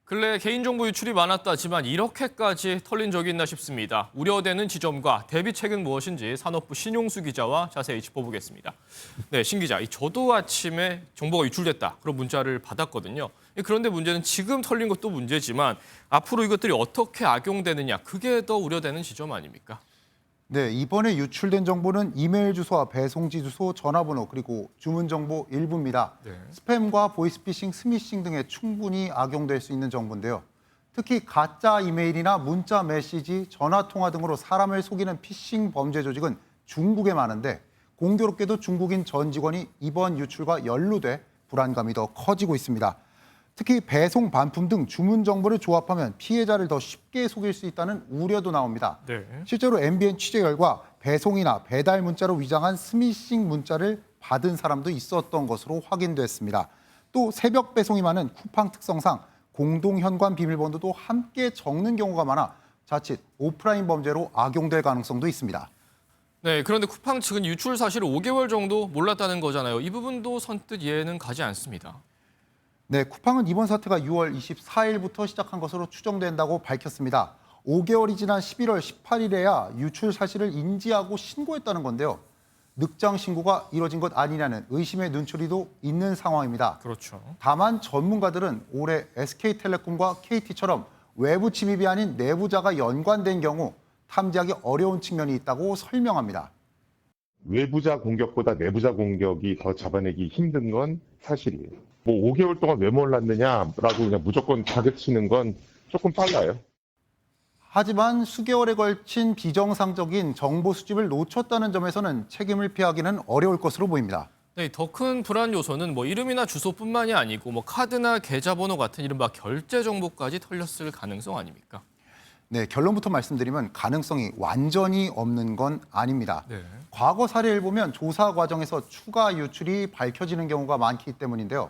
근래 개인정보 유출이 많았다지만 이렇게까지 털린 적이 있나 싶습니다. 우려되는 지점과 대비책은 무엇인지 산업부 신용수 기자와 자세히 짚어보겠습니다. 네, 신 기자, 저도 아침에 정보가 유출됐다 그런 문자를 받았거든요. 그런데 문제는 지금 털린 것도 문제지만 앞으로 이것들이 어떻게 악용되느냐, 그게 더 우려되는 지점 아닙니까? 네, 이번에 유출된 정보는 이메일 주소와 배송지 주소, 전화번호, 그리고 주문 정보 일부입니다. 네. 스팸과 보이스피싱, 스미싱 등에 충분히 악용될 수 있는 정보인데요. 특히 가짜 이메일이나 문자 메시지, 전화 통화 등으로 사람을 속이는 피싱 범죄 조직은 중국에 많은데 공교롭게도 중국인 전 직원이 이번 유출과 연루돼 불안감이 더 커지고 있습니다. 특히 배송 반품 등 주문 정보를 조합하면 피해자를 더 쉽게 속일 수 있다는 우려도 나옵니다. 네. 실제로 MBN 취재 결과 배송이나 배달 문자로 위장한 스미싱 문자를 받은 사람도 있었던 것으로 확인됐습니다. 또 새벽 배송이 많은 쿠팡 특성상 공동 현관 비밀번호도 함께 적는 경우가 많아 자칫 오프라인 범죄로 악용될 가능성도 있습니다. 네, 그런데 쿠팡 측은 유출 사실을 5개월 정도 몰랐다는 거잖아요. 이 부분도 선뜻 이해는 가지 않습니다. 네, 쿠팡은 이번 사태가 6월 24일부터 시작한 것으로 추정된다고 밝혔습니다. 5개월이 지난 11월 18일에야 유출 사실을 인지하고 신고했다는 건데요. 늑장 신고가 이뤄진 것 아니냐는 의심의 눈초리도 있는 상황입니다. 그렇죠. 다만 전문가들은 올해 SK텔레콤과 KT처럼 외부 침입이 아닌 내부자가 연관된 경우 탐지하기 어려운 측면이 있다고 설명합니다. 외부자 공격보다 내부자 공격이 더 잡아내기 힘든 건 사실이에요. 뭐 5개월 동안 왜 몰랐느냐라고 그냥 무조건 다그치는 건 조금 빨라요. 하지만 수개월에 걸친 비정상적인 정보 수집을 놓쳤다는 점에서는 책임을 피하기는 어려울 것으로 보입니다. 네, 더 큰 불안 요소는 이름이나 주소뿐만이 아니고 카드나 계좌번호 같은 이른바 결제 정보까지 털렸을 가능성 아닙니까? 네, 결론부터 말씀드리면 가능성이 완전히 없는 건 아닙니다. 네. 과거 사례를 보면 조사 과정에서 추가 유출이 밝혀지는 경우가 많기 때문인데요.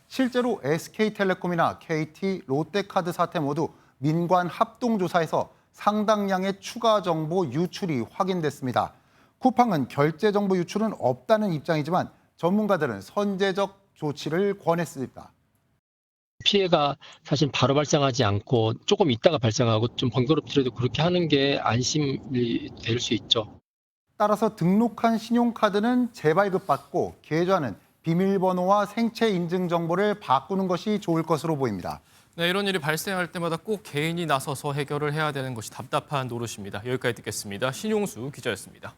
실제로 SK텔레콤이나 KT, 롯데카드 사태 모두 민관 합동조사에서 상당량의 추가 정보 유출이 확인됐습니다. 쿠팡은 결제 정보 유출은 없다는 입장이지만 전문가들은 선제적 조치를 권했습니다. 피해가 사실 바로 발생하지 않고 조금 있다가 발생하고 좀 번거롭더라도 그렇게 하는 게 안심이 될 수 있죠. 따라서 등록한 신용카드는 재발급받고 계좌는 비밀번호와 생체 인증 정보를 바꾸는 것이 좋을 것으로 보입니다. 네, 이런 일이 발생할 때마다 꼭 개인이 나서서 해결을 해야 되는 것이 답답한 노릇입니다. 여기까지 듣겠습니다. 신용수 기자였습니다.